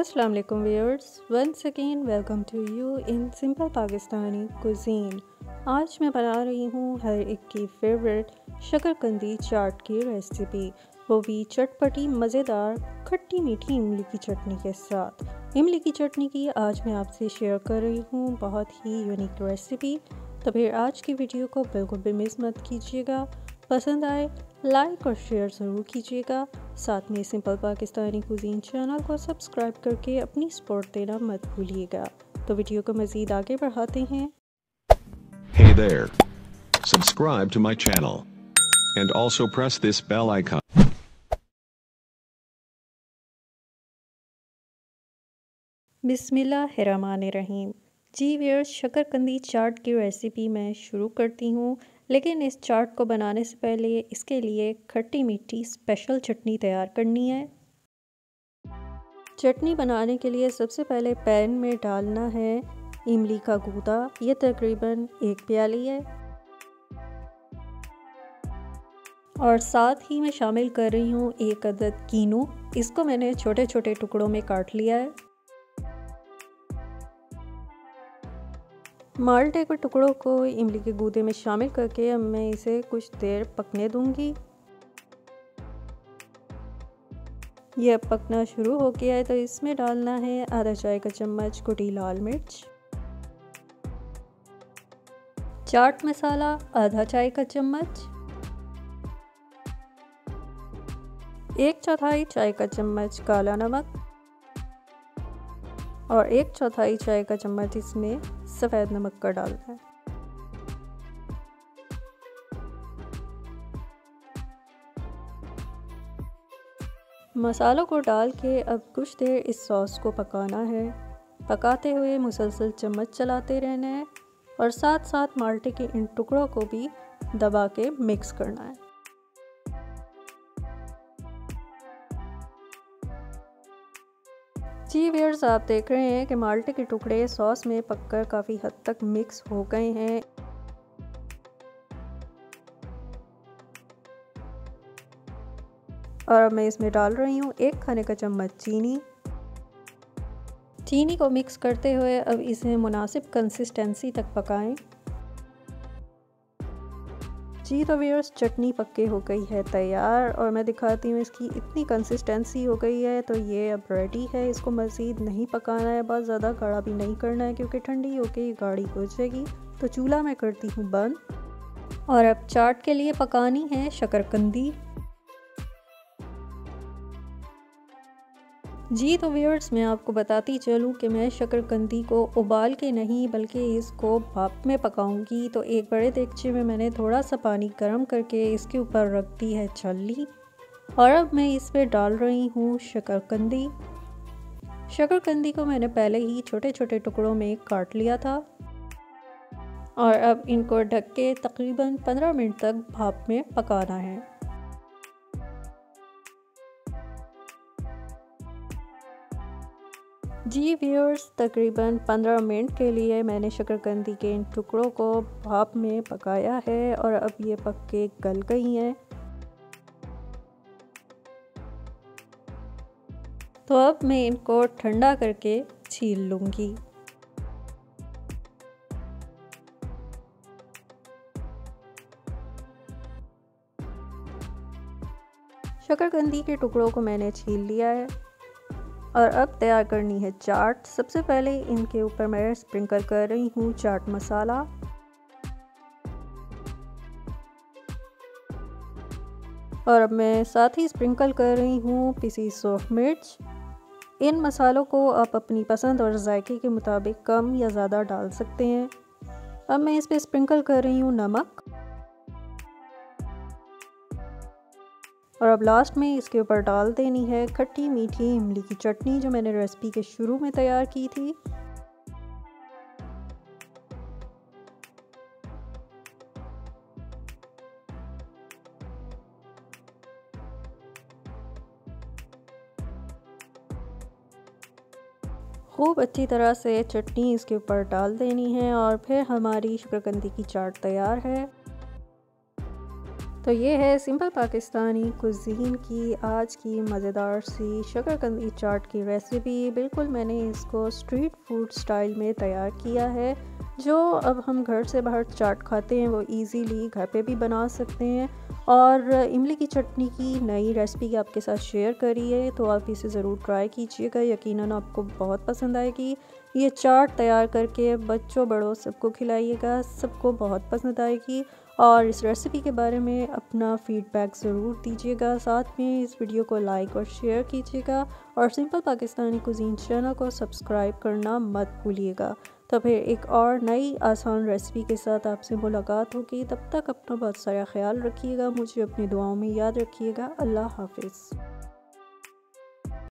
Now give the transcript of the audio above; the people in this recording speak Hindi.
अस्सलाम वालेकुम viewers, once again welcome to you in simple Pakistani cuisine. आज मैं बना रही हूँ हर एक की फेवरेट शकरकंदी चाट की रेसिपी, वो भी चटपटी मज़ेदार खट्टी मीठी इमली की चटनी के साथ। इमली की चटनी की आज मैं आपसे शेयर कर रही हूँ बहुत ही यूनिक रेसिपी। तो फिर आज की वीडियो को बिल्कुल भी मिस मत कीजिएगा, पसंद आए लाइक और शेयर ज़रूर कीजिएगा। साथ में सिंपल पाकिस्तानी कुजीन चैनल को सब्सक्राइब करके अपनी सपोर्ट देना मत भूलिएगा। तो वीडियो को मज़ीद आगे बढ़ाते हैं। Hey there. Subscribe to my channel. And also press this bell icon. बिस्मिल्लाहिर्रहमानिर्रहीम। जी व्यूअर्स, शकरकंदी चाट की रेसिपी मैं शुरू करती हूँ, लेकिन इस चाट को बनाने से पहले इसके लिए खट्टी मीठी स्पेशल चटनी तैयार करनी है। चटनी बनाने के लिए सबसे पहले पैन में डालना है इमली का गूदा, ये तकरीबन 1 प्याली है। और साथ ही मैं शामिल कर रही हूँ 1 अदद कीनू, इसको मैंने छोटे छोटे टुकड़ों में काट लिया है। माल्टे के टुकड़ों को इमली के गूदे में शामिल करके अब मैं इसे कुछ देर पकने दूंगी। यह पकना शुरू हो गया है तो इसमें डालना है आधा चाय का चम्मच कुटी लाल मिर्च, चाट मसाला आधा चाय का चम्मच, 1/4 चाय का चम्मच काला नमक और 1/4 चाय का चम्मच इसमें सफ़ेद नमक का डालना है। मसालों को डाल के अब कुछ देर इस सॉस को पकाना है। पकाते हुए मुसलसल चम्मच चलाते रहना है और साथ साथ माल्टे के इन टुकड़ों को भी दबा के मिक्स करना है। जी व्यूअर्स, आप देख रहे हैं कि माल्टे के टुकड़े सॉस में पककर काफ़ी हद तक मिक्स हो गए हैं। और अब मैं इसमें डाल रही हूँ 1 खाने का चम्मच चीनी को मिक्स करते हुए अब इसे मुनासिब कंसिस्टेंसी तक पकाएं। जी तो व्यूअर्स, चटनी पक्के हो गई है तैयार और मैं दिखाती हूँ इसकी इतनी कंसिस्टेंसी हो गई है तो ये अब रेडी है। इसको मज़ीद नहीं पकाना है, बहुत ज़्यादा गाढ़ा भी नहीं करना है क्योंकि ठंडी होके ये गाढ़ी हो जाएगी। तो चूल्हा मैं करती हूँ बंद और अब चाट के लिए पकानी है शकरकंदी। जी तो व्यूअर्स, मैं आपको बताती चलूँ कि मैं शकरकंदी को उबाल के नहीं बल्कि इसको भाप में पकाऊंगी। तो एक बड़े देगचे में मैंने थोड़ा सा पानी गर्म करके इसके ऊपर रख दी है छलनी और अब मैं इस पर डाल रही हूँ शकरकंदी। शकरकंदी को मैंने पहले ही छोटे छोटे टुकड़ों में काट लिया था और अब इनको ढक के तकरीबन 15 मिनट तक भाप में पकाना है। जी व्यूअर्स, तकरीबन 15 मिनट के लिए मैंने शकरकंदी के इन टुकड़ों को भाप में पकाया है और अब ये पक के गल गई हैं। तो अब मैं इनको ठंडा करके छील लूँगी। शकरकंदी के टुकड़ों को मैंने छील लिया है और अब तैयार करनी है चाट। सबसे पहले इनके ऊपर मैं स्प्रिंकल कर रही हूँ चाट मसाला और अब मैं साथ ही स्प्रिंकल कर रही हूँ पिसी सूख मिर्च। इन मसालों को आप अपनी पसंद और जायके के मुताबिक कम या ज़्यादा डाल सकते हैं। अब मैं इस पर स्प्रिंकल कर रही हूँ नमक और अब लास्ट में इसके ऊपर डाल देनी है खट्टी मीठी इमली की चटनी जो मैंने रेसिपी के शुरू में तैयार की थी। खूब अच्छी तरह से चटनी इसके ऊपर डाल देनी है और फिर हमारी शकरकंदी की चाट तैयार है। तो तो ये है सिंपल पाकिस्तानी कुज़ीन की आज की मज़ेदार सी शकरकंदी चाट की रेसिपी। बिल्कुल मैंने इसको स्ट्रीट फूड स्टाइल में तैयार किया है। जो अब हम घर से बाहर चाट खाते हैं वो इजीली घर पे भी बना सकते हैं। और इमली की चटनी की नई रेसिपी आपके साथ शेयर करी है, तो आप इसे ज़रूर ट्राई कीजिएगा, यकीनन आपको बहुत पसंद आएगी। ये चाट तैयार करके बच्चों बड़ों सबको खिलाइएगा, सबको बहुत पसंद आएगी। और इस रेसिपी के बारे में अपना फीडबैक ज़रूर दीजिएगा। साथ में इस वीडियो को लाइक और शेयर कीजिएगा और सिंपल पाकिस्तानी कुज़ीन चैनल को सब्सक्राइब करना मत भूलिएगा। तो फिर एक और नई आसान रेसिपी के साथ आपसे मुलाकात होगी। तब तक अपना बहुत सारा ख्याल रखिएगा, मुझे अपनी दुआओं में याद रखिएगा। अल्लाह हाफिज़।